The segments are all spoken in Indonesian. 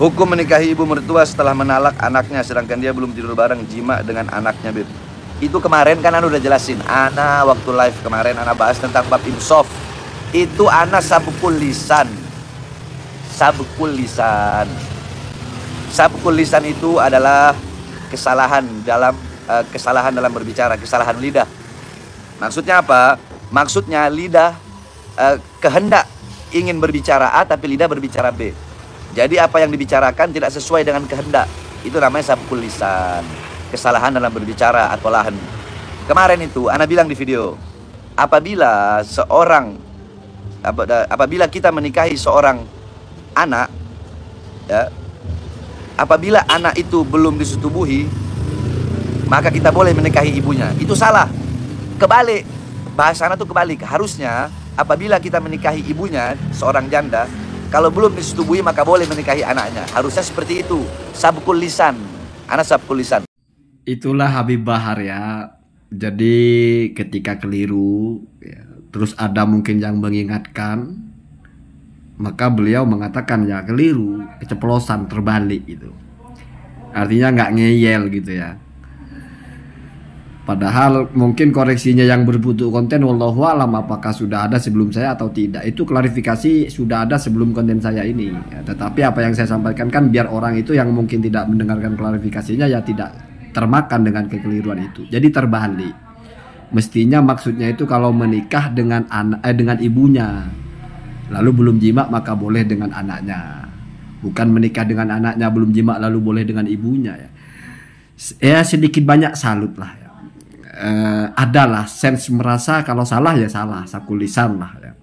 Hukum menikahi ibu mertua setelah menalak anaknya sedangkan dia belum tidur bareng, jima dengan anaknya, Beb. Itu kemarin kan Ana udah jelasin. Ana waktu live kemarin Ana bahas tentang bab insof. Itu Ana sabukul lisan. Sabukul lisan. Sabukul lisan itu adalah kesalahan dalam berbicara, kesalahan lidah. Maksudnya apa? Maksudnya lidah kehendak ingin berbicara A tapi lidah berbicara B. Jadi apa yang dibicarakan tidak sesuai dengan kehendak. Itu namanya sabukul lisan. Kesalahan dalam berbicara atau lahan. Kemarin itu Ana bilang di video, apabila kita menikahi seorang anak, ya, apabila anak itu belum disetubuhi, maka kita boleh menikahi ibunya. Itu salah. Kebalik. Bahasa Ana tuh kebalik. Harusnya apabila kita menikahi ibunya, seorang janda, kalau belum disetubuhi maka boleh menikahi anaknya. Harusnya seperti itu. Sabukul lisan. Ana sabukul lisan. Itulah Habib Bahar ya. Jadi ketika keliru ya, terus ada mungkin yang mengingatkan, maka beliau mengatakan ya keliru, keceplosan, terbalik gitu. Artinya nggak ngeyel gitu ya. Padahal mungkin koreksinya yang berbutuh konten wallahu alam apakah sudah ada sebelum saya atau tidak. Itu klarifikasi sudah ada sebelum konten saya ini ya, tetapi apa yang saya sampaikan kan biar orang itu yang mungkin tidak mendengarkan klarifikasinya ya tidak termakan dengan kekeliruan itu. Jadi terbalik. Mestinya maksudnya itu kalau menikah dengan dengan ibunya lalu belum jima maka boleh dengan anaknya. Bukan menikah dengan anaknya belum jima lalu boleh dengan ibunya ya. Ya sedikit banyak salut lah ya. Adalah sense merasa kalau salah ya salah, sabukul lisan lah ya.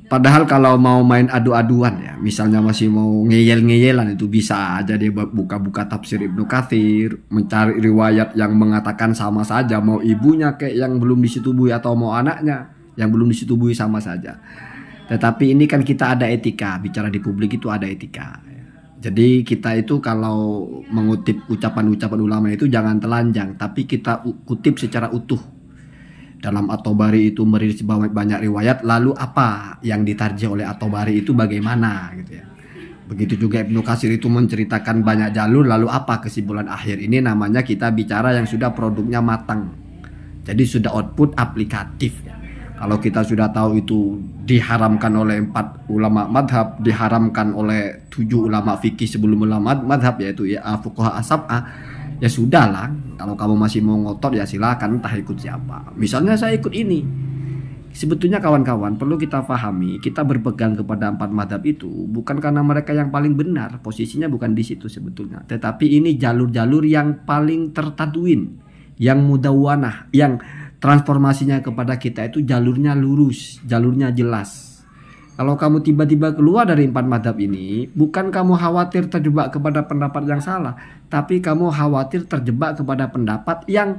Padahal kalau mau main adu-aduan ya, misalnya masih mau ngeyel-ngeyelan itu bisa aja dia buka-buka tafsir Ibnu Katsir, mencari riwayat yang mengatakan sama saja mau ibunya kayak yang belum disetubuhi atau mau anaknya yang belum disetubuhi sama saja. Tetapi ini kan kita ada etika, bicara di publik itu ada etika. Jadi kita itu kalau mengutip ucapan-ucapan ulama itu jangan telanjang, tapi kita kutip secara utuh. Dalam At-Tabari itu merilis banyak riwayat, lalu apa yang ditarjih oleh At-Tabari itu bagaimana gitu ya. Begitu juga Ibnu Katsir itu menceritakan banyak jalur, lalu apa kesimpulan akhir. Ini namanya kita bicara yang sudah produknya matang. Jadi sudah output aplikatif ya. Kalau kita sudah tahu itu diharamkan oleh 4 ulama madhab, diharamkan oleh 7 ulama fikih sebelum ulama madhab yaitu ya fuqaha as-sab'ah, ya sudahlah. Kalau kamu masih mau ngotot ya silakan, entah ikut siapa. Misalnya saya ikut ini. Sebetulnya kawan-kawan perlu kita pahami, kita berpegang kepada 4 madhab itu bukan karena mereka yang paling benar, posisinya bukan di situ sebetulnya. Tetapi ini jalur-jalur yang paling tertatuin, yang mudawwanah, yang transformasinya kepada kita itu jalurnya lurus, jalurnya jelas. Kalau kamu tiba-tiba keluar dari 4 madhab ini, bukan kamu khawatir terjebak kepada pendapat yang salah, tapi kamu khawatir terjebak kepada pendapat yang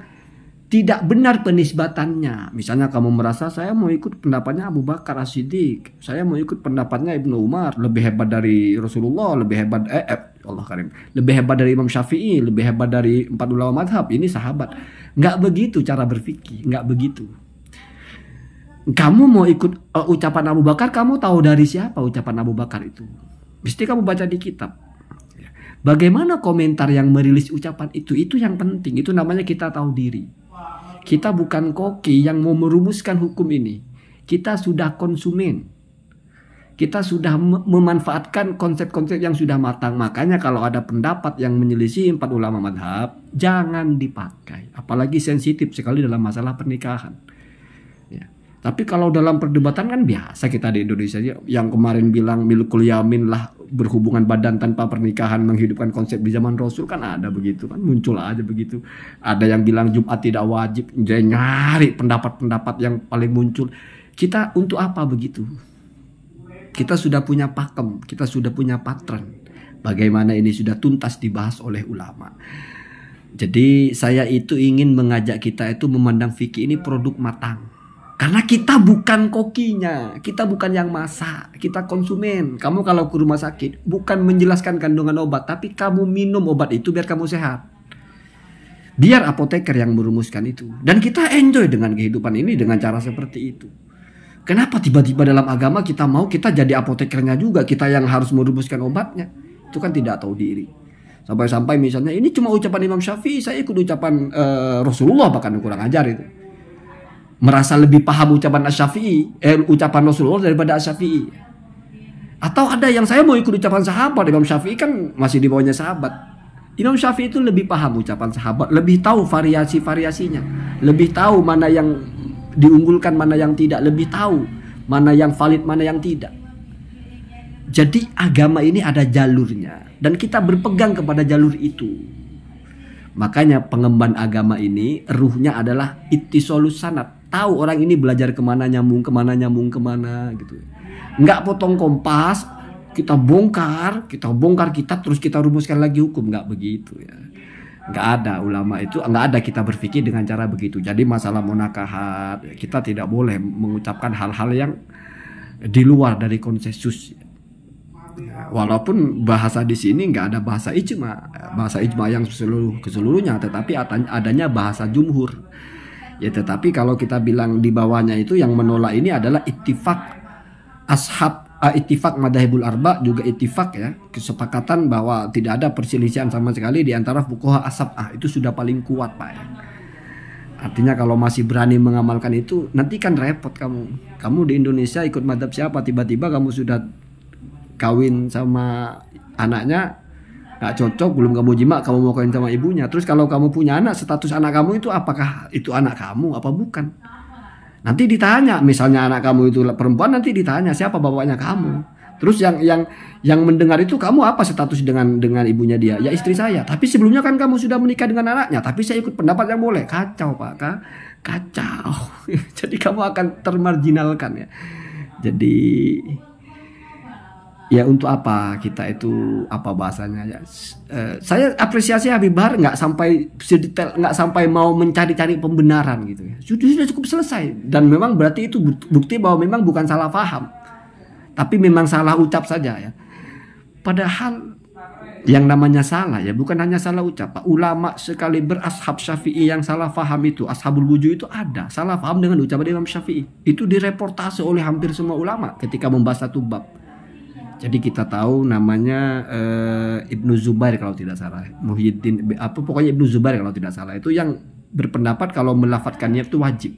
tidak benar penisbatannya. Misalnya kamu merasa saya mau ikut pendapatnya Abu Bakar As-Siddiq, saya mau ikut pendapatnya Ibnu Umar, lebih hebat dari Rasulullah, lebih hebat Allah Karim, lebih hebat dari Imam Syafi'i, lebih hebat dari 4 ulama madhab, ini sahabat. Nggak begitu cara berpikir, nggak begitu. Kamu mau ikut ucapan Abu Bakar, kamu tahu dari siapa ucapan Abu Bakar itu? Mesti kamu baca di kitab. Bagaimana komentar yang merilis ucapan itu yang penting. Itu namanya kita tahu diri. Kita bukan koki yang mau merumuskan hukum ini. Kita sudah konsumen. Kita sudah memanfaatkan konsep-konsep yang sudah matang. Makanya kalau ada pendapat yang menyelisih 4 ulama madhab, jangan dipakai. Apalagi sensitif sekali dalam masalah pernikahan. Ya. Tapi kalau dalam perdebatan kan biasa kita di Indonesia. Yang kemarin bilang milkul yamin lah, berhubungan badan tanpa pernikahan menghidupkan konsep di zaman Rasul, kan ada begitu kan, muncul aja begitu. Ada yang bilang Jumat tidak wajib, dia nyari pendapat-pendapat yang paling muncul. Kita untuk apa begitu? Kita sudah punya pakem, kita sudah punya patron. Bagaimana ini sudah tuntas dibahas oleh ulama. Jadi saya itu ingin mengajak kita itu memandang fikih ini produk matang. Karena kita bukan kokinya, kita bukan yang masak, kita konsumen. Kamu kalau ke rumah sakit bukan menjelaskan kandungan obat, tapi kamu minum obat itu biar kamu sehat. Biar apoteker yang merumuskan itu. Dan kita enjoy dengan kehidupan ini dengan cara seperti itu. Kenapa tiba-tiba dalam agama kita mau kita jadi apotekernya juga, kita yang harus merumuskan obatnya? Itu kan tidak tahu diri. Sampai-sampai misalnya ini cuma ucapan Imam Syafi'i, saya ikut ucapan Rasulullah, bahkan kurang ajar itu. Merasa lebih paham ucapan Asy-Syafi'i, ucapan Rasulullah daripada Asy-Syafi'i. Atau ada yang saya mau ikut ucapan sahabat, Imam Syafi'i kan masih di bawahnya sahabat. Imam Syafi'i itu lebih paham ucapan sahabat, lebih tahu variasi-variasinya, lebih tahu mana yang diunggulkan, mana yang tidak, lebih tahu mana yang valid, mana yang tidak. Jadi agama ini ada jalurnya dan kita berpegang kepada jalur itu. Makanya pengemban agama ini ruhnya adalah ittisolus sanad. Tahu orang ini belajar kemana, nyambung kemana gitu. Nggak potong kompas, kita bongkar kitab terus kita rumuskan lagi hukum, nggak begitu ya. Nggak ada ulama itu, nggak ada kita berpikir dengan cara begitu. Jadi masalah munakahat, kita tidak boleh mengucapkan hal-hal yang di luar dari konsensus. Walaupun bahasa di sini nggak ada bahasa ijma yang keseluruhnya, tetapi adanya bahasa jumhur. Ya, tetapi kalau kita bilang di bawahnya itu yang menolak ini adalah ittifaq ashab. Ittifaq madhhabul arba, juga ittifaq ya, kesepakatan bahwa tidak ada perselisihan sama sekali di antara fuqaha as-sab'ah. Itu sudah paling kuat, Pak ya. Artinya kalau masih berani mengamalkan itu, nanti kan repot kamu. Kamu di Indonesia ikut madhab siapa, tiba-tiba kamu sudah kawin sama anaknya nggak cocok, belum kamu jima, kamu mau kawin sama ibunya. Terus kalau kamu punya anak, status anak kamu itu apakah itu anak kamu apa bukan? Nanti ditanya, misalnya anak kamu itu perempuan, nanti ditanya siapa bapaknya kamu. Terus yang mendengar itu, kamu apa status dengan ibunya dia? Ya istri saya. Tapi sebelumnya kan kamu sudah menikah dengan anaknya. Tapi saya ikut pendapat yang boleh. Kacau Pak, kacau. Jadi kamu akan termarginalkan ya. Jadi ya untuk apa kita itu, apa bahasanya ya? Saya apresiasi Habib Bahar nggak sampai sedetail, nggak sampai mau mencari-cari pembenaran gitu ya. Sudah cukup selesai, dan memang berarti itu bukti bahwa memang bukan salah paham, tapi memang salah ucap saja ya. Padahal yang namanya salah ya bukan hanya salah ucap, Pak. Ulama sekaliber ashab Syafi'i yang salah paham itu, ashabul wujuh itu ada salah paham dengan ucapan Imam Syafi'i. Itu direportase oleh hampir semua ulama ketika membahas satu bab. Jadi kita tahu namanya Ibnu Zubair kalau tidak salah, Muhyiddin pokoknya Ibnu Zubair kalau tidak salah, itu yang berpendapat kalau melafadzkannya itu wajib.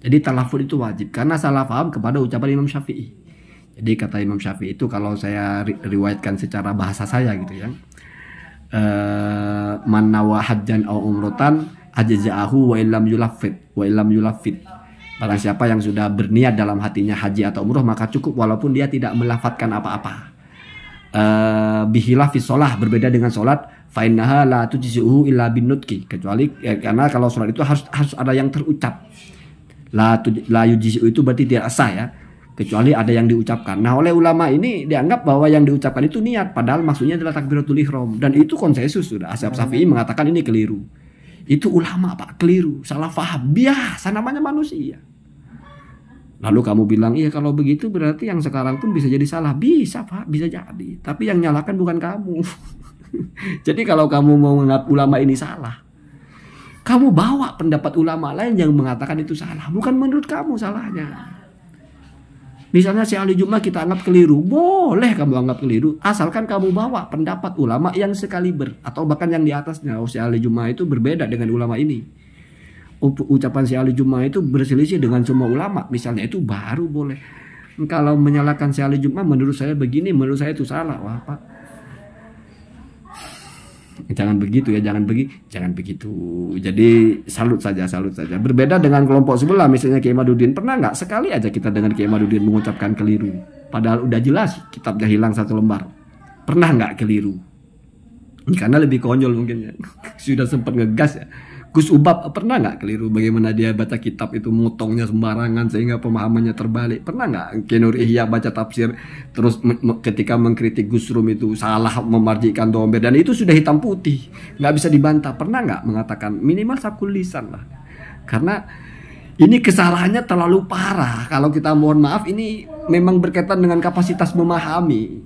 Jadi talafud itu wajib karena salah paham kepada ucapan Imam Syafi'i. Jadi kata Imam Syafi'i itu, kalau saya riwayatkan secara bahasa saya gitu ya, man nawa hajjan aw umratan ajza'ahu wa illam yulaffid. Barang siapa yang sudah berniat dalam hatinya haji atau umroh, maka cukup walaupun dia tidak melafadzkan apa-apa. Bihilafi sholah, berbeda dengan sholat, fa innaha la tujzi'uhu illa binutqi, kecuali karena kalau sholat itu harus ada yang terucap. La yujzi'u itu berarti tidak sah ya, kecuali ada yang diucapkan. Nah, oleh ulama ini dianggap bahwa yang diucapkan itu niat, padahal maksudnya adalah takbiratul ihram, dan itu konsensus sudah. Ashab Syafi'i mengatakan ini keliru. Itu ulama Pak, keliru, salah paham, biasa, namanya manusia. Lalu kamu bilang, iya kalau begitu berarti yang sekarang pun bisa jadi salah. Bisa Pak, bisa jadi. Tapi yang nyalakan bukan kamu. Jadi kalau kamu mau menganggap ulama ini salah, kamu bawa pendapat ulama lain yang mengatakan itu salah. Bukan menurut kamu salahnya. Misalnya si ahli Jumat kita anggap keliru, boleh kamu anggap keliru, asalkan kamu bawa pendapat ulama yang sekaliber atau bahkan yang di atasnya. Oh, si ahli Jumat itu berbeda dengan ulama ini. Ucapan si ahli Jumat itu berselisih dengan semua ulama, misalnya, itu baru boleh. Kalau menyalahkan si ahli Jumat, menurut saya begini, menurut saya itu salah. Wah Pak, jangan begitu ya, jangan begitu. Jadi salut saja. Berbeda dengan kelompok sebelah, misalnya Kiai Maduddin. Pernah nggak sekali aja kita dengar Kiai Maduddin mengucapkan keliru, padahal udah jelas kitabnya hilang satu lembar? Pernah nggak keliru? Karena lebih konyol mungkin ya. Sudah sempat ngegas ya. Gus Ubab pernah nggak keliru bagaimana dia baca kitab itu, motongnya sembarangan sehingga pemahamannya terbalik? Pernah nggak Kiai Nur Ihya baca tafsir terus ketika mengkritik Gus Rum itu salah memarjikan domber, dan itu sudah hitam putih nggak bisa dibantah? Pernah nggak mengatakan minimal sabkul lisan lah? Karena ini kesalahannya terlalu parah. Kalau kita mohon maaf, ini memang berkaitan dengan kapasitas memahami,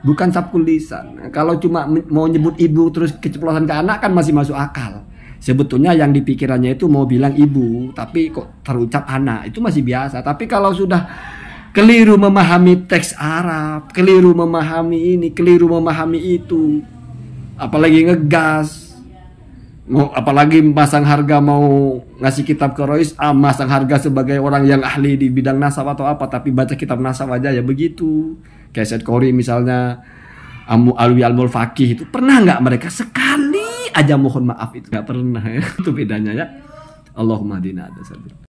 bukan sabkul lisan. Kalau cuma mau nyebut ibu terus keceplosan ke anak kan masih masuk akal. Sebetulnya yang dipikirannya itu mau bilang ibu, tapi kok terucap anak, itu masih biasa. Tapi kalau sudah keliru memahami teks Arab, keliru memahami ini, keliru memahami itu, apalagi ngegas, apalagi masang harga, mau ngasih kitab ke Rois, masang harga sebagai orang yang ahli di bidang nasab atau apa, tapi baca kitab nasab aja ya begitu. Kayak Syed Qori misalnya, Alwi Al Mulfaqih itu pernah nggak mereka sekali aja mohon maaf, itu nggak pernah ya. Itu bedanya ya. Allahumma hadina.